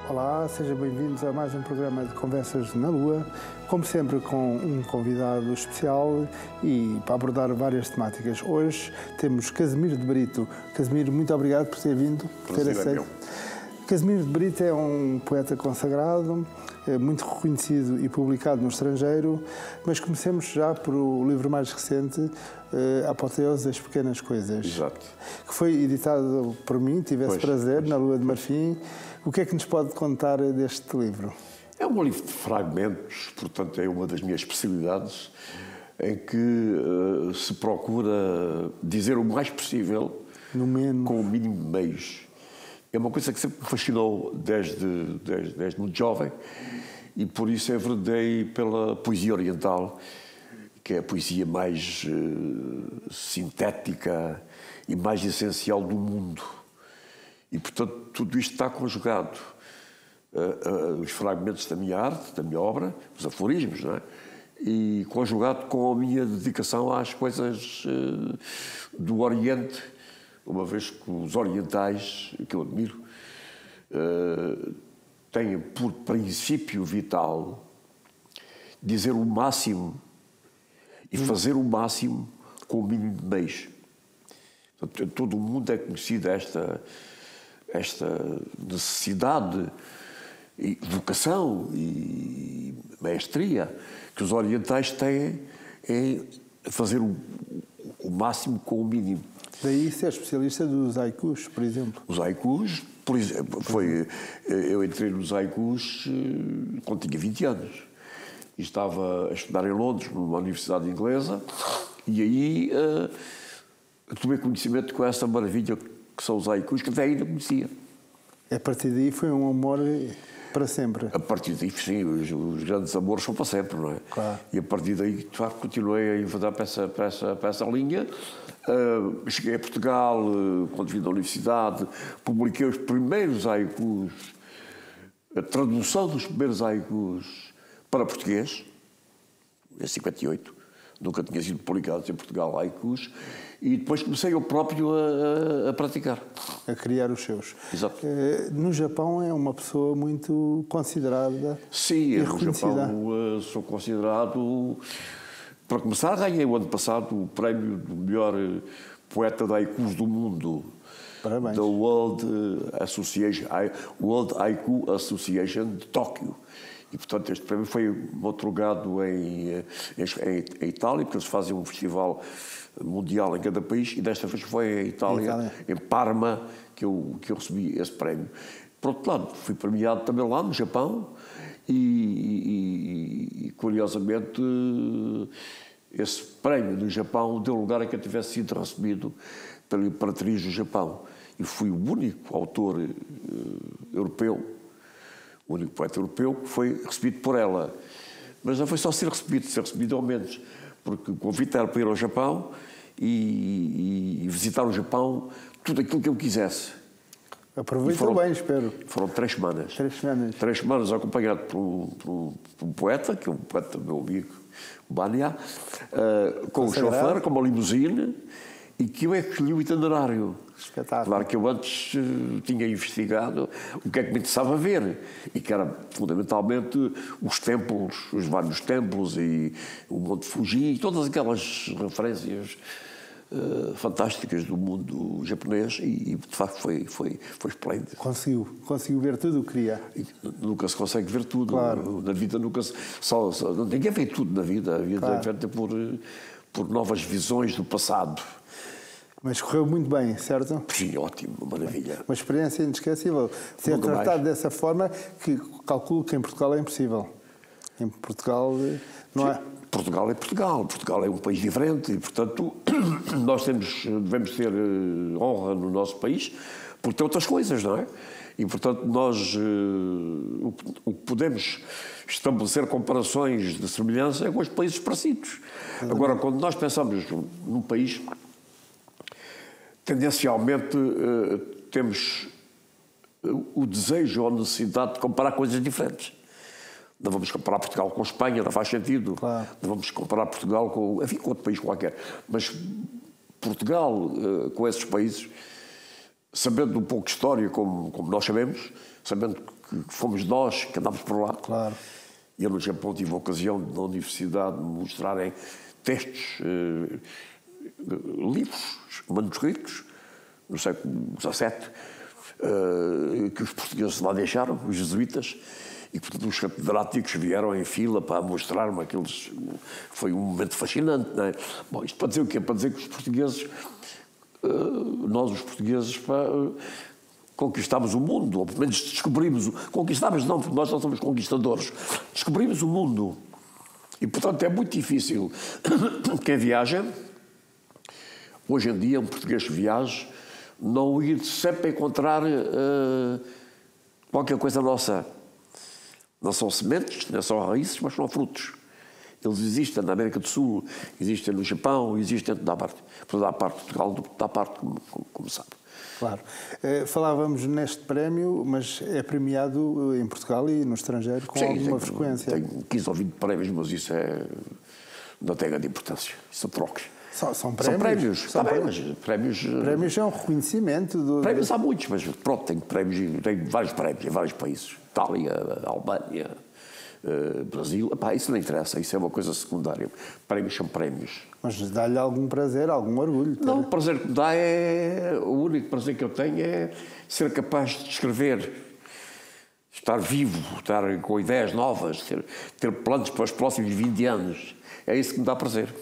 Olá, sejam bem-vindos a mais um programa de Conversas na Lua, como sempre com um convidado especial e para abordar várias temáticas. Hoje temos Casimiro de Brito. Casimiro, muito obrigado por ter vindo, por ter aceito. Casimiro de Brito é um poeta consagrado, muito reconhecido e publicado no estrangeiro, mas comecemos já por o livro mais recente, A Apoteose das Pequenas Coisas. Exato. Que foi editado por mim, tive esse prazer, na Lua de Marfim. O que é que nos pode contar deste livro? É um livro de fragmentos, portanto é uma das minhas especialidades, em que se procura dizer o mais possível com o mínimo de meios. É uma coisa que sempre me fascinou desde muito jovem e por isso enveredei pela poesia oriental, que é a poesia mais sintética e mais essencial do mundo. E, portanto, tudo isto está conjugado. Os fragmentos da minha arte, da minha obra, os aforismos, não é? E conjugado com a minha dedicação às coisas do Oriente, uma vez que os orientais, que eu admiro, têm por princípio vital dizer o máximo e fazer o máximo com o mínimo de meios. Portanto, em todo o mundo é conhecida esta necessidade e vocação e maestria que os orientais têm em fazer o máximo com o mínimo. Daí ser especialista dos haikus, por exemplo. Os haikus, por exemplo, eu entrei nos haikus quando tinha 20 anos. E estava a estudar em Londres, numa universidade inglesa, e aí tomei conhecimento com essa maravilha que são os haikus, que até ainda conhecia. A partir daí foi um amor para sempre. A partir daí, sim, os grandes amores são para sempre, não é? Claro. E a partir daí, de facto, continuei a enverdar para essa linha. Cheguei a Portugal, quando vim da universidade, publiquei os primeiros haikus, a tradução dos primeiros haikus para português, em 58. Nunca tinha sido publicados em Portugal haikus. E depois comecei eu próprio a praticar. A criar os seus. Exato. No Japão é uma pessoa muito considerada. Sim, e no Japão sou considerado. Para começar, ganhei o ano passado o prémio do melhor poeta de haikus do mundo. Parabéns. Da World Haiku Association de Tóquio. E, portanto, este prémio foi otorgado em Itália, porque eles fazem um festival mundial em cada país, e desta vez foi em Itália, em Parma, que eu recebi esse prémio. Por outro lado, fui premiado também lá no Japão e curiosamente, esse prémio no Japão deu lugar a que eu tivesse sido recebido pela Imperatriz do Japão. E fui o único autor europeu, o único poeta europeu que foi recebido por ela. Mas não foi só ser recebido ao menos, porque o convite era para ir ao Japão e visitar o Japão tudo aquilo que eu quisesse. Aproveitou bem, espero. Foram 3 semanas. 3 semanas. 3 semanas acompanhado por um poeta, que é um poeta meu amigo, o Bania, com um chofer, com uma limusine, e que eu é que escolhi o itinerário. Espetáculo. Claro que eu antes tinha investigado o que é que me interessava ver, e que era fundamentalmente os templos, os vários templos, e o Monte Fuji, e todas aquelas referências fantásticas do mundo japonês, e de facto foi esplêndido. Conseguiu ver tudo o que queria. E nunca se consegue ver tudo. Claro. Na vida nunca se... ninguém vê tudo na vida. A vida é feita por novas visões do passado. Mas correu muito bem, certo? Sim, ótimo, maravilha. Uma experiência inesquecível. Ser tratado dessa forma, que calculo que em Portugal é impossível. Em Portugal não é... Portugal é Portugal. Portugal é um país diferente e, portanto, nós devemos ter honra no nosso país por ter outras coisas, não é? E, portanto, nós o que podemos estabelecer comparações de semelhança é com os países parecidos. Agora, quando nós pensamos num país, tendencialmente temos o desejo ou a necessidade de comparar coisas diferentes. Não vamos comparar Portugal com Espanha, não faz sentido. Claro. Não vamos comparar Portugal com, enfim, com outro país qualquer. Mas Portugal, com esses países, sabendo um pouco de história, como nós sabemos, sabendo que fomos nós que andámos por lá. Claro. E eu no Japão tive a ocasião de, na universidade, me mostrarem textos, livros, manuscritos, no século XVII, que os portugueses lá deixaram, os jesuítas, e portanto os catedráticos vieram em fila para mostrar-me aqueles. Foi um momento fascinante, não é? Bom, isto para dizer o quê? Para dizer que os portugueses, nós os portugueses, conquistámos o mundo, ou pelo menos descobrimos, conquistámos não, porque nós não somos conquistadores, descobrimos o mundo. E portanto é muito difícil quem viaja, hoje em dia um português que viaja, não ir sempre encontrar qualquer coisa nossa. Não são sementes, não são raízes, mas são frutos. Eles existem na América do Sul, existem no Japão, existem em toda a parte. Toda a parte de Portugal, toda a parte, como sabe. Claro. Falávamos neste prémio, mas é premiado em Portugal e no estrangeiro com alguma frequência. Tenho 15 ou 20 prémios, mas isso não tem grande importância. Isso são trocos. São prémios. Está bem, mas prémios... Prémios é um reconhecimento. Prémios há muitos, mas pronto, tenho vários prémios em vários países. Itália, Albânia, Brasil. Epá, isso não interessa, isso é uma coisa secundária. Prémios são prémios. Mas dá-lhe algum prazer, algum orgulho? Não, o prazer que me dá o único prazer que eu tenho é ser capaz de escrever, estar vivo, estar com ideias novas, ter planos para os próximos 20 anos. É isso que me dá prazer.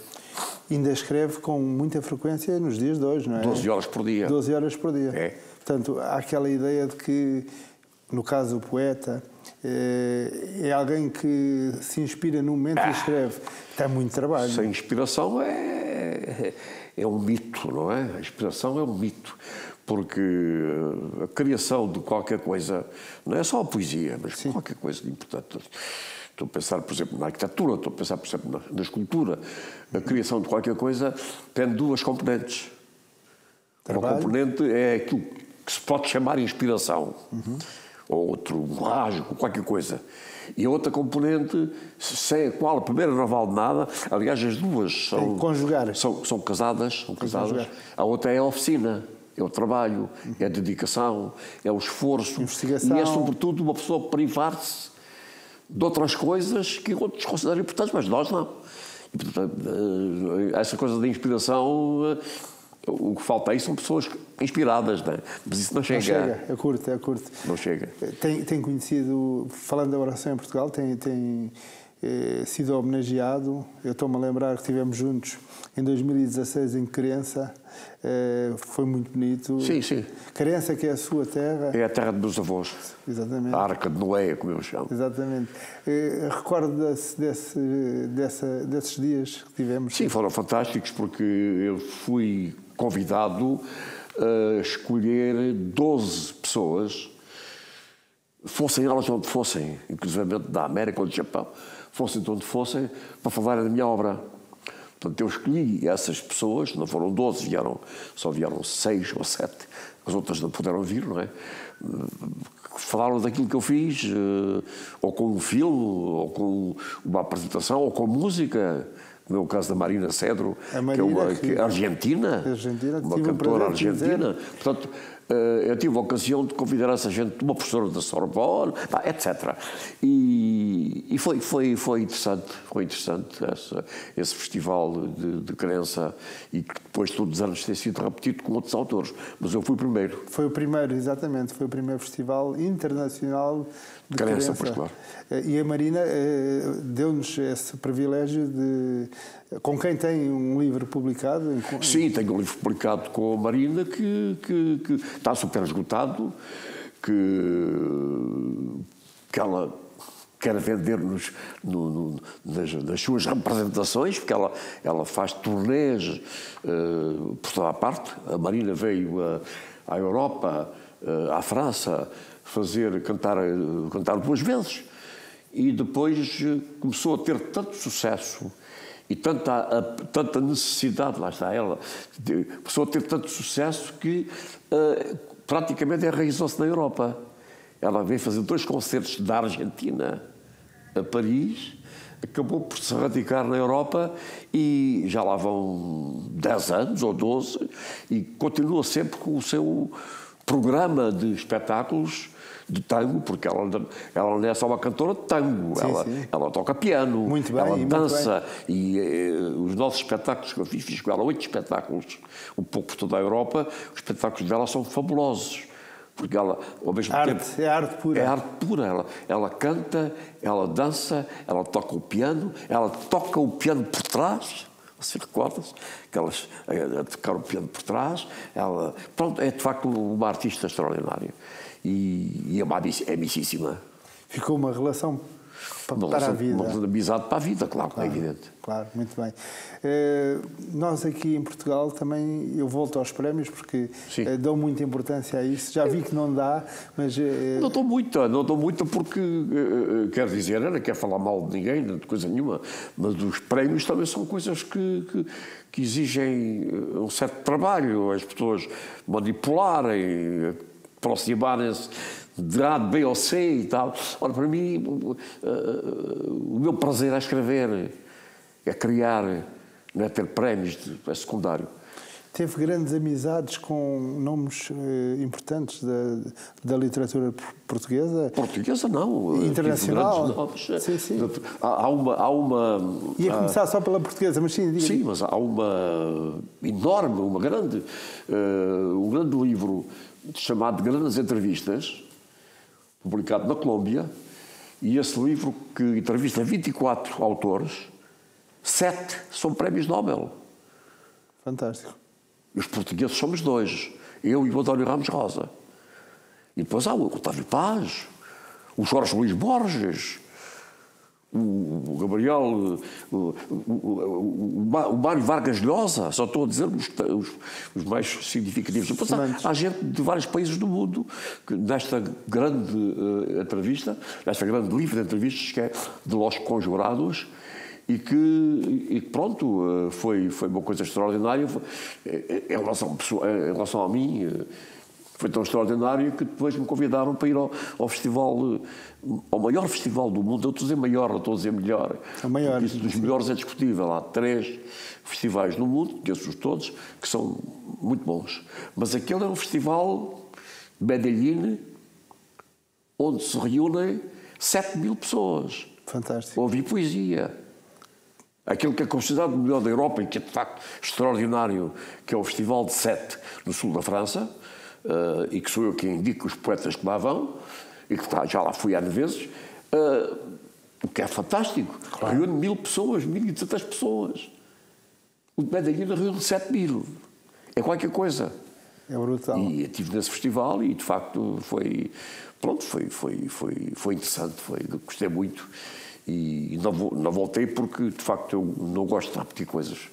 Ainda escreve com muita frequência nos dias de hoje, não é? 12 horas por dia. 12 horas por dia. É. Portanto, há aquela ideia de que, no caso, o poeta é alguém que se inspira no momento e escreve. Tem muito trabalho. Sem inspiração é um mito, não é? A inspiração é um mito. Porque a criação de qualquer coisa, não é só a poesia, mas sim, qualquer coisa de importante. Estou a pensar, por exemplo, na arquitetura, estou a pensar, por exemplo, na escultura. A criação de qualquer coisa tem duas componentes. Trabalho. Uma componente é aquilo que se pode chamar inspiração, ou outro, um rasgo, qualquer coisa. E a outra componente, sem a qual a primeira não vale nada, aliás, as duas são... Conjugar. São casadas. A outra é a oficina. É o trabalho, é a dedicação, é o esforço. Investigação. E é, sobretudo, uma pessoa privar-se de outras coisas que outros consideram importantes, mas nós não. E, portanto, essa coisa da inspiração, o que falta aí são pessoas inspiradas, não é? Mas isso não chega. Não chega, é curto. Não chega. Tem conhecido, falando da oração em Portugal, tem sido homenageado. Eu estou-me a lembrar que estivemos juntos em 2016 em Querença. Foi muito bonito. Sim. Querença, que é a sua terra. É a terra dos meus avós. Exatamente. A Arca de Noé, como eu chamo. Exatamente. Recorda-se desses dias que tivemos? Sim, foram fantásticos, porque eu fui convidado a escolher 12 pessoas, fossem elas onde fossem, inclusive da América ou do Japão, fossem de onde fossem, para falarem da minha obra. Portanto, eu escolhi essas pessoas, não foram 12, só vieram 6 ou 7, as outras não puderam vir, não é? Falaram daquilo que eu fiz, ou com um filme, ou com uma apresentação, ou com música, no meu caso da Marina Cedro, que é argentina, uma cantora argentina. Portanto, eu tive a ocasião de convidar essa gente, uma professora da Sorbonne, etc. E foi interessante, esse festival de crença, e que depois todos os anos tem sido repetido com outros autores. Mas eu fui o primeiro. Foi o primeiro, exatamente. Foi o primeiro festival internacional de crença. Pois, claro. E a Marina deu-nos esse privilégio de... Com quem tem um livro publicado? Sim, tenho um livro publicado com a Marina que está super esgotado, que ela quer vender-nos nas suas representações, porque ela faz turnês por toda a parte. A Marina veio à Europa, à França, cantar 2 vezes. E depois começou a ter tanto sucesso e tanta necessidade, lá está ela, começou a ter tanto sucesso que praticamente enraizou-se na Europa. Ela veio fazer 2 concertos da Argentina a Paris, acabou por se radicar na Europa e já lá vão 10 anos ou 12 e continua sempre com programa de espetáculos de tango, porque ela não é só uma cantora de tango, ela toca piano, muito bem, ela dança, e os nossos espetáculos que eu fiz com ela 8 espetáculos, um pouco por toda a Europa, os espetáculos dela são fabulosos, porque ela, ao mesmo tempo... É arte pura. É arte pura, ela canta, ela dança, ela toca o piano por trás. Você recorda-se que elas a tocar o piano por trás, ela, pronto, é de facto uma artista extraordinária e é amicíssima. Ficou uma relação para a vida. Uma relação de amizade para a vida, claro, é evidente. Claro, muito bem. Nós aqui em Portugal também, eu volto aos prémios porque dão muita importância a isso. Já vi que não dá, mas... Não dou muita porque, quer dizer, eu não quero falar mal de ninguém, de coisa nenhuma, mas os prémios também são coisas que exigem um certo trabalho, as pessoas manipularem, aproximarem-se de A, de B ou C e tal. Ora, para mim, o meu prazer é escrever, é criar, não é ter prémios, é secundário. Teve grandes amizades com nomes importantes da literatura portuguesa? Portuguesa não. Internacional? Sim. Há uma... Ia começar só pela portuguesa, mas sim, diga. Sim, mas há uma enorme, um grande livro chamado Grandes Entrevistas, publicado na Colômbia, e esse livro que entrevista 24 autores, 7 são prémios Nobel. Fantástico. E os portugueses somos 2, eu e o António Ramos Rosa. E depois há o Otávio Paz, o Jorge Luís Borges, o Gabriel, o Mário Vargas Llosa, só estou a dizer os mais significativos. Depois há gente de vários países do mundo que nesta grande entrevista, nesta grande livro de entrevistas que é de Los Conjurados, e que pronto, foi uma coisa extraordinária. Em relação a mim, foi tão extraordinário que depois me convidaram para ir ao festival, ao maior festival do mundo. Eu estou a dizer maior, não estou a dizer melhor. O maior. Isso dos melhores é discutível. Há 3 festivais no mundo, conheço-os todos, que são muito bons. Mas aquele é um festival de Medellín, onde se reúnem 7.000 pessoas. Fantástico. Ouvir poesia. Aquilo que é considerado o melhor da Europa e que é de facto extraordinário, que é o Festival de Sète, no sul da França, e que sou eu quem indico os poetas que lá vão, e que já lá fui N vezes, o que é fantástico. Claro. Reúne 1.000 pessoas, 1.200 pessoas. O de Medellín reúne 7.000. É qualquer coisa. É brutal. E eu estive nesse festival e, de facto, foi interessante, gostei muito. E não voltei porque, de facto, eu não gosto de repetir coisas.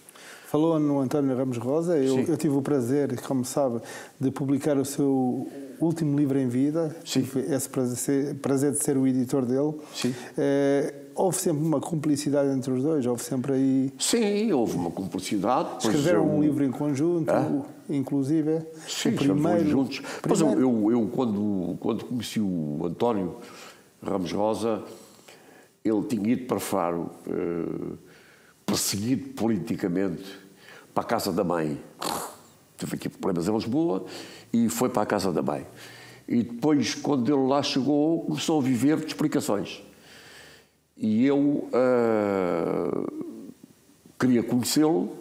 Falou no António Ramos Rosa. Eu tive o prazer, como sabe, de publicar o seu último livro em vida. Sim. Tive esse prazer de ser o editor dele. Sim. Houve sempre uma cumplicidade entre os dois? Houve sempre aí... Sim, houve uma cumplicidade. Escreveram um livro em conjunto, inclusive? Sim, primeiro juntos. Mas eu quando conheci o António Ramos Rosa, ele tinha ido para Faro, perseguido politicamente, para a casa da mãe. Teve aqui problemas em Lisboa e foi para a casa da mãe. E depois, quando ele lá chegou, começou a viver de explicações. E eu queria conhecê-lo,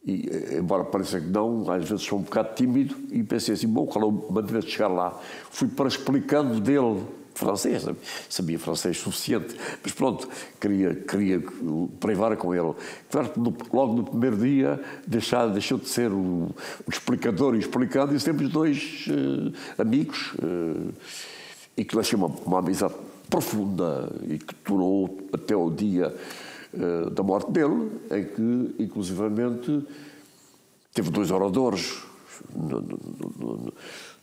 e, embora pareça que não, às vezes sou um bocado tímido, e pensei assim, bom, qual é a maneira de chegar lá? Fui para explicando dele francês, sabia francês suficiente, mas pronto, queria privar com ele. Claro que logo no primeiro dia deixou de ser o explicador e explicando, e sempre os dois amigos, e que deixou uma amizade profunda e que durou até o dia da morte dele, em que, inclusivamente, teve 2 oradores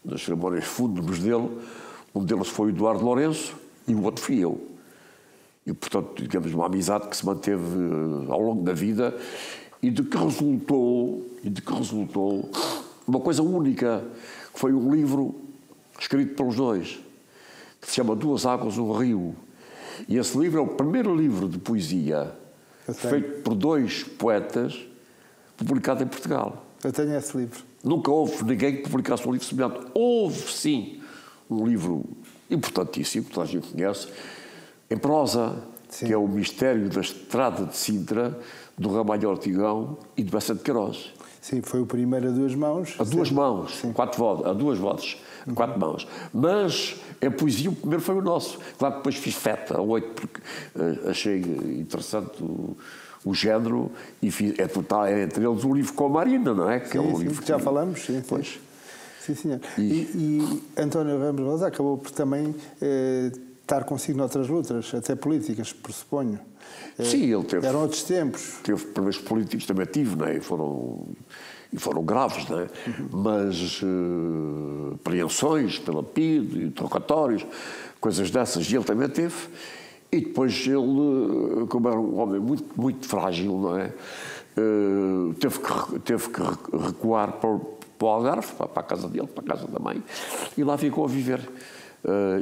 nas cerimónias fúnebres dele. Um deles foi o Eduardo Lourenço e o outro fui eu. E, portanto, digamos, uma amizade que se manteve ao longo da vida e de que resultou uma coisa única, que foi um livro escrito pelos dois, que se chama Duas Águas, um Rio. E esse livro é o primeiro livro de poesia feito por 2 poetas, publicado em Portugal. Eu tenho esse livro. Nunca houve ninguém que publicasse um livro semelhante. Houve, sim, um livro importantíssimo, que toda a gente conhece, em prosa, sim, que é O Mistério da Estrada de Sintra, do Ramalho Ortigão e de Bessa de Queiroz. Sim, foi o primeiro a duas mãos. A duas mãos, sim, a duas vozes, quatro mãos. Mas a poesia, o primeiro foi o nosso. Claro que depois fiz feta a 8, porque achei interessante o género e fiz, entre eles o livro com a Marina, não é? Que sim, é um sim, livro que já falamos, sim. Pois. Sim, senhor. E António Ramos Rosa acabou por também estar consigo noutras lutas, até políticas, pressuponho. Sim, ele teve. Eram outros tempos. Teve problemas políticos, também tive, não é? E foram graves, não é? Mas apreensões pela PIDE, interrogatórios, coisas dessas, e ele também teve. E depois ele, como era um homem muito, muito frágil, não é? Teve que recuar para o Algarve, para a casa dele, para a casa da mãe, e lá ficou a viver.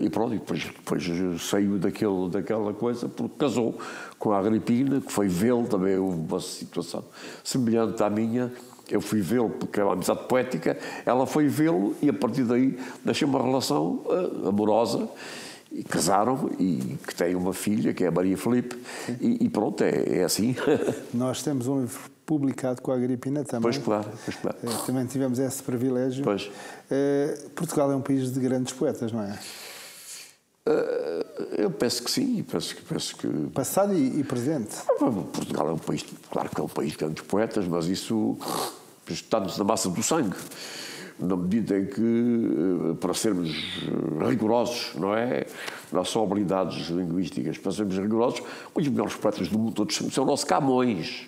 E pronto, e depois saiu daquela coisa, porque casou com a Agripina, que foi vê-lo, também houve uma situação semelhante à minha. Eu fui vê-lo porque era uma amizade poética, ela foi vê-lo e a partir daí deixei uma relação amorosa, e casaram, e que tem uma filha, que é a Maria Filipe, e pronto, é assim. Nós temos um livro publicado com a Agripina também. Pois claro. Também tivemos esse privilégio. Pois. Portugal é um país de grandes poetas, não é? Eu penso que sim, penso que... Passado e presente. Portugal é um país, claro que é um país de grandes poetas, mas isso está-nos na massa do sangue. Na medida em que, para sermos rigorosos, não é? Não são habilidades linguísticas, para sermos rigorosos, os melhores poetas do mundo todos são o nosso Camões.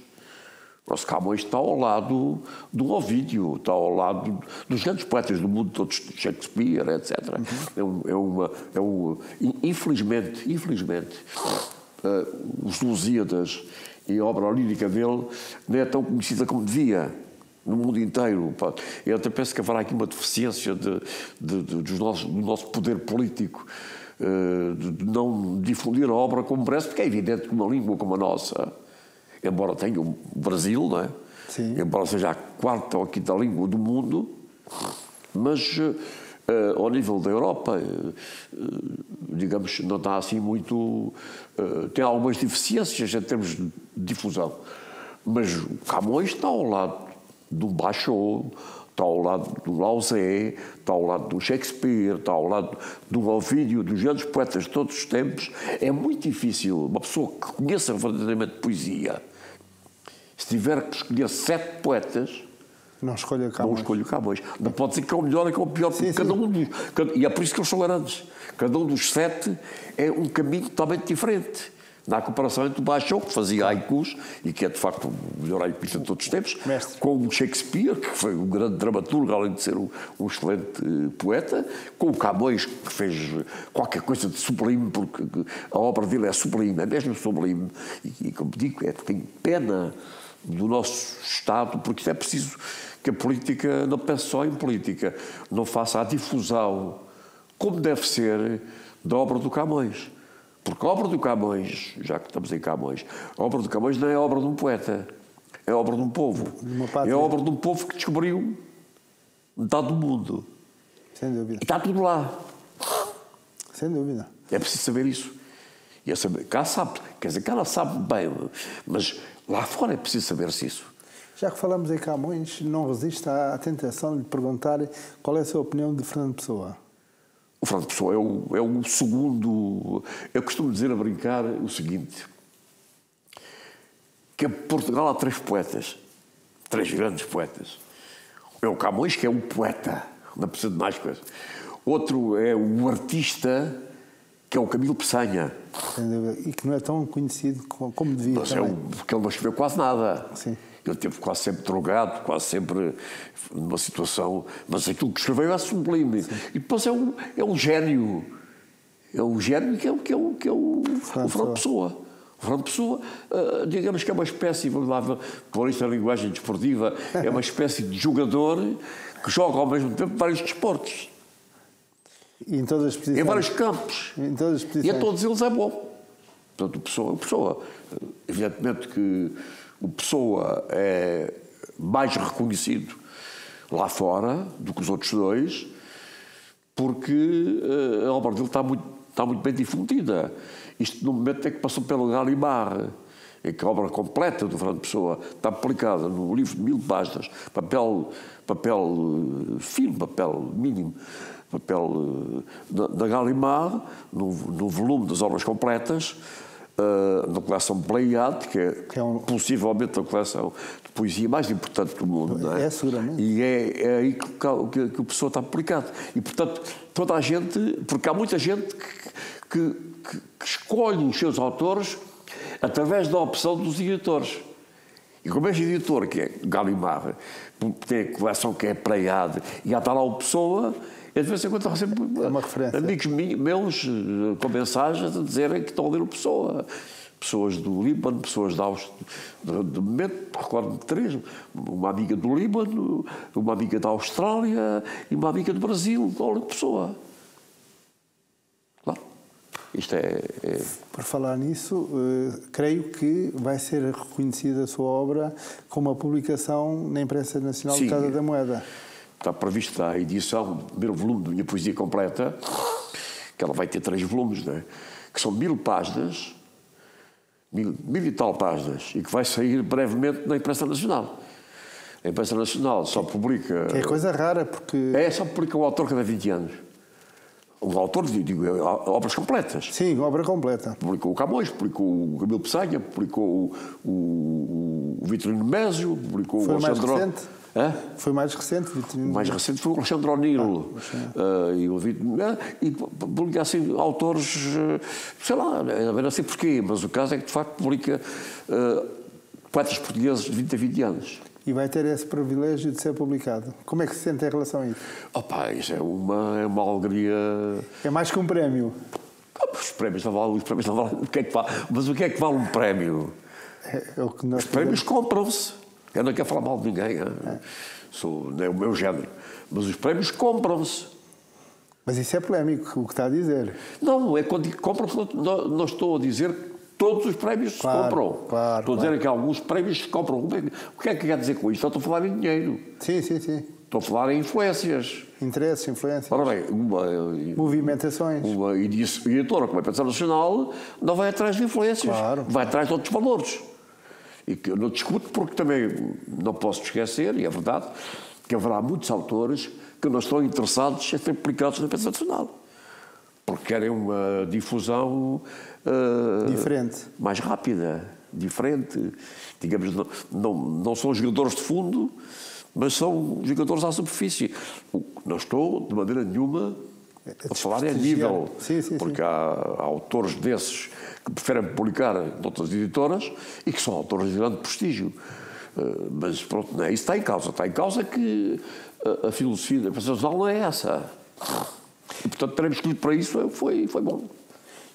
O nosso Camões está ao lado do Ovídio, está ao lado dos grandes poetas do mundo todos, Shakespeare, etc. Infelizmente, os Lusíadas e a obra lírica dele não é tão conhecida como devia no mundo inteiro. Eu até penso que haverá aqui uma deficiência do nosso poder político de não difundir a obra como merece, porque é evidente que uma língua como a nossa, embora tenha o Brasil, não é? Sim. Embora seja a quarta ou a quinta língua do mundo, mas ao nível da Europa, digamos, não está assim muito... tem algumas deficiências em termos de difusão. Mas o Camões está ao lado do Bachot, está ao lado do Lausé, está ao lado do Shakespeare, está ao lado do Ovídio, dos grandes poetas de todos os tempos. É muito difícil uma pessoa que conheça verdadeiramente poesia, se tiver que escolher 7 poetas, não escolha o Camões. Não escolho o Camões. Não pode dizer que é o melhor e que é o pior, porque cada um dos... E é por isso que eles são grandes. Cada um dos 7 é um caminho totalmente diferente. Na comparação entre o Bachot, que fazia haikus, e que é de facto o melhor haikista de todos os tempos, mestre, com o Shakespeare, que foi um grande dramaturgo, além de ser um excelente poeta, com o Camões, que fez qualquer coisa de sublime, porque a obra dele é sublime, é mesmo sublime. E como digo, tem pena do nosso Estado, porque é preciso que a política não pense só em política, não faça a difusão, como deve ser, da obra do Camões. Porque a obra do Camões, já que estamos em Camões, a obra do Camões não é a obra de um poeta, é a obra de um povo. É a obra de um povo que descobriu metade do mundo. Sem dúvida. E está tudo lá. Sem dúvida. É preciso saber isso. E é saber, cá sabe, quer dizer, cá ela sabe bem, mas lá fora é preciso saber-se isso. Já que falamos em Camões, não resiste à tentação de lhe perguntar qual é a sua opinião de Fernando Pessoa. O Fernando Pessoa é o segundo... Eu costumo dizer a brincar o seguinte, que em Portugal há 3 poetas, 3 grandes poetas. É o Camões, que é um poeta, não precisa de mais coisa. Outro é o artista, que é o Camilo Peçanha. E que não é tão conhecido como devia. Mas porque ele não escreveu quase nada. Sim. Ele esteve quase sempre drogado, quase sempre numa situação... Mas aquilo que escreveu é sublime. Sim. E depois é um gênio. É um gênio que é o Fernando Pessoa. O Fernando Pessoa, digamos que é uma espécie, vamos lá pôr isto na linguagem desportiva, é uma espécie de jogador que joga ao mesmo tempo vários desportos. E em todas as posições. Em vários campos. Em todas as posições. E a todos eles é bom. Portanto, o Pessoa, evidentemente que o Pessoa é mais reconhecido lá fora do que os outros dois, porque a obra dele está muito bem difundida. Isto no momento é que passou pelo Gallimard, em que a obra completa do Fernando Pessoa está publicada num livro de 1000 páginas, papel fino, papel mínimo, papel da Gallimard, no volume das obras completas, na coleção Pleiade, que é possivelmente a coleção de poesia mais importante do mundo. Não é? É, seguramente. E é aí que o Pessoa está publicado. E, portanto, toda a gente... Porque há muita gente que escolhe os seus autores através da opção dos editores. E como este editor, que é Gallimard, tem a coleção que é Pleiade, e já está lá o Pessoa... Eu de vez em quando recebo amigos meus com mensagens a dizerem que estão a ler o Pessoa. Pessoas do Líbano, pessoas de momento, recordo-me de 3, uma amiga do Líbano, uma amiga da Austrália e uma amiga do Brasil, estão a ler o Pessoa. Claro, isto é... Por falar nisso, creio que vai ser reconhecida a sua obra com uma publicação na imprensa nacional de Casa da Moeda. Está prevista a edição do primeiro volume da minha poesia completa, que ela vai ter 3 volumes, não é? Que são 1000 páginas, 1000 e tal páginas, e que vai sair brevemente na imprensa nacional. A imprensa nacional só publica... Que é coisa rara, porque... Só publica um autor cada 20 anos. Um autor, digo, obras completas. Sim, obra completa. Publicou o Camões, publicou o Camilo Pessanha, publicou o Vitorino Mésio, publicou o Alexandre... Foi mais recente? Foi mais recente, Vitorino. O mais recente foi o Alexandre O'Neill. E publica assim autores, sei lá, não sei porquê, mas o caso é que de facto publica poetas portugueses de 20 a 20 anos. E vai ter esse privilégio de ser publicado. Como é que se sente em relação a isso? Isso é uma alegria... É mais que um prémio. Os prémios não valem, mas o que é que vale um prémio? Os prémios compram-se. Eu não quero falar mal de ninguém, não é o meu género. Mas os prémios compram-se. Mas isso é polémico, o que está a dizer. Não, é quando compram-se, não estou a dizer que todos os prémios se compram. Estou a dizer que alguns prémios se compram. O que é que quer dizer com isto? Estou a falar em dinheiro. Sim. Estou a falar em influências. Interesses, influências. Ora bem, movimentações. Uma editora como a Imprensa Nacional não vai atrás de influências. Claro. Vai atrás de outros valores. E que eu não discuto porque também não posso esquecer, e é verdade, que haverá muitos autores que não estão interessados em ser publicados na Imprensa Nacional. Porque querem uma difusão diferente, mais rápida, diferente. Digamos, não são jogadores de fundo, mas são jogadores à superfície. Não estou, de maneira nenhuma, a falar a nível. Porque há autores desses que preferem publicar em outras editoras e que são autores de grande prestígio. Mas pronto, não é isso que está em causa. Está em causa que a filosofia da Imprensa Nacional não é essa. E, portanto, teremos que ir para isso, foi bom.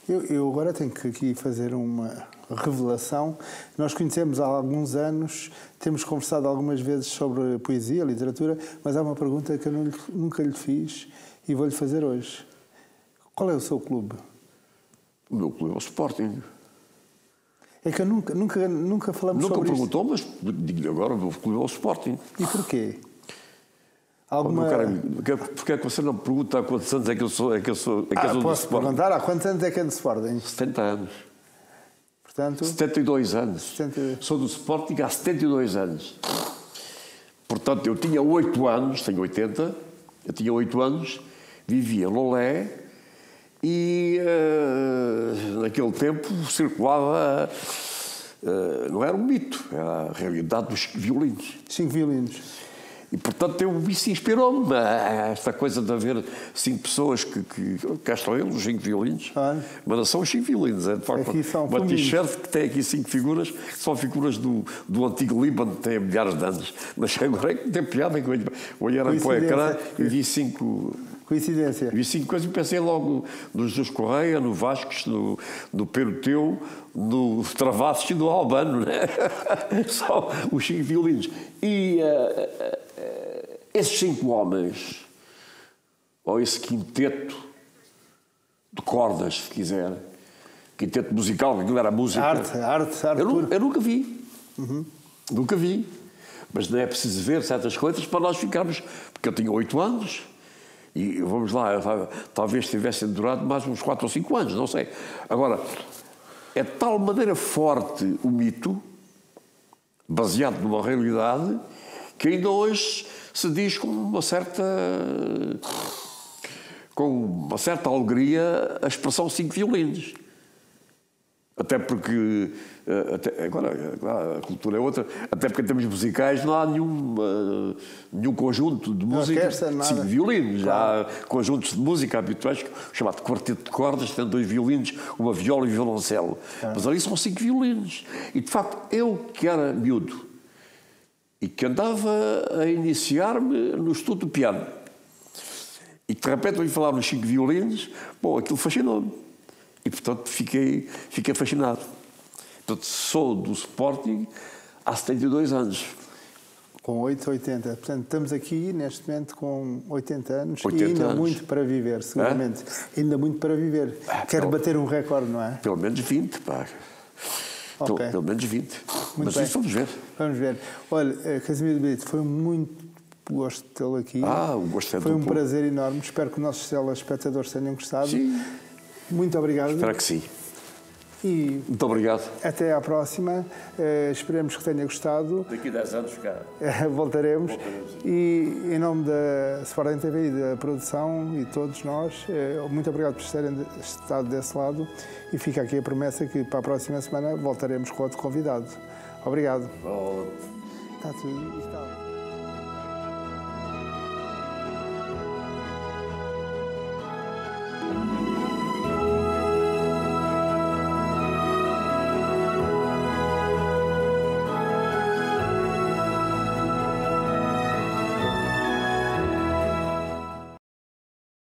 Eu agora tenho que aqui fazer uma revelação. Nós conhecemos há alguns anos, temos conversado algumas vezes sobre poesia, literatura, mas há uma pergunta que eu nunca lhe fiz e vou-lhe fazer hoje. Qual é o seu clube? O meu clube é o Sporting. É que nunca falamos sobre isso. Nunca perguntou, mas digo-lhe agora, o meu clube é o Sporting. E porquê? Porque é que você não me pergunta há quantos anos é que eu sou do Sporting? Posso perguntar há quantos anos é que é do Sporting? 70 anos. Portanto, 72 anos. 72. Sou do Sporting há 72 anos. Portanto, eu tinha 8 anos, tenho 80, eu tinha 8 anos, vivia em Lolé e naquele tempo circulava, não era um mito, era a realidade dos 5 violinos. 5 violinos. E, portanto, isso inspirou-me esta coisa de haver 5 pessoas que cá estão eles, os 5 violinos. Mas não são os 5 violinos, é de facto uma t-shirt que tem aqui 5 figuras, que são figuras do antigo Líbano, que tem milhares de anos. Mas agora é que tem piada, que olharam para o ecrã e vi 5... Coincidência. Vi 5 coisas e pensei logo no Jesus Correia, no Vasques, no Peruteu, no Travassos e no Albano, né? Só os 5 violinos. E esses 5 homens, ou esse quinteto de cordas, se quiser, quinteto musical, que aquilo era música. Arte. Eu nunca vi. Nunca vi. mas não é preciso ver certas coisas para nós ficarmos... Porque eu tinha 8 anos e, vamos lá, talvez tivessem durado mais uns 4 ou 5 anos, não sei. Agora, é de tal maneira forte o mito, baseado numa realidade, que ainda hoje se diz com uma certa alegria a expressão 5 violinos. Até porque, agora a cultura é outra, até porque em termos musicais não há nenhum conjunto de música de 5 violinos. Claro. Há conjuntos de música habituais, chamado quarteto de cordas, tendo 2 violinos, uma viola e um violoncelo. Mas ali são 5 violinos. E, de facto, eu que era miúdo e que andava a iniciar-me no estudo do piano, e que de repente ouvi falar nos 5 violinos, bom, aquilo fascinou-me. E, portanto, fiquei fascinado. Portanto, sou do Sporting há 72 anos. Com 80. Portanto, estamos aqui, neste momento, com 80 anos e ainda muito para viver, seguramente. Ainda muito para viver. Quero bater um recorde, não é? Pelo menos 20, pá. Okay. Pelo menos 20. Muito mas bem. Isso vamos ver. Vamos ver. Olha, Casimiro de Brito, foi muito gosto de tê-lo aqui. O gosto é Foi um prazer enorme. Espero que os nossos telespectadores tenham gostado. Sim. Muito obrigado. Espero que sim. E muito obrigado. Até à próxima. Esperemos que tenha gostado. Daqui a 10 anos, cá. Voltaremos. E em nome da Sporting TV e da produção e todos nós, muito obrigado por terem estado desse lado. E fica aqui a promessa que para a próxima semana voltaremos com outro convidado. Obrigado. Oh. Está tudo.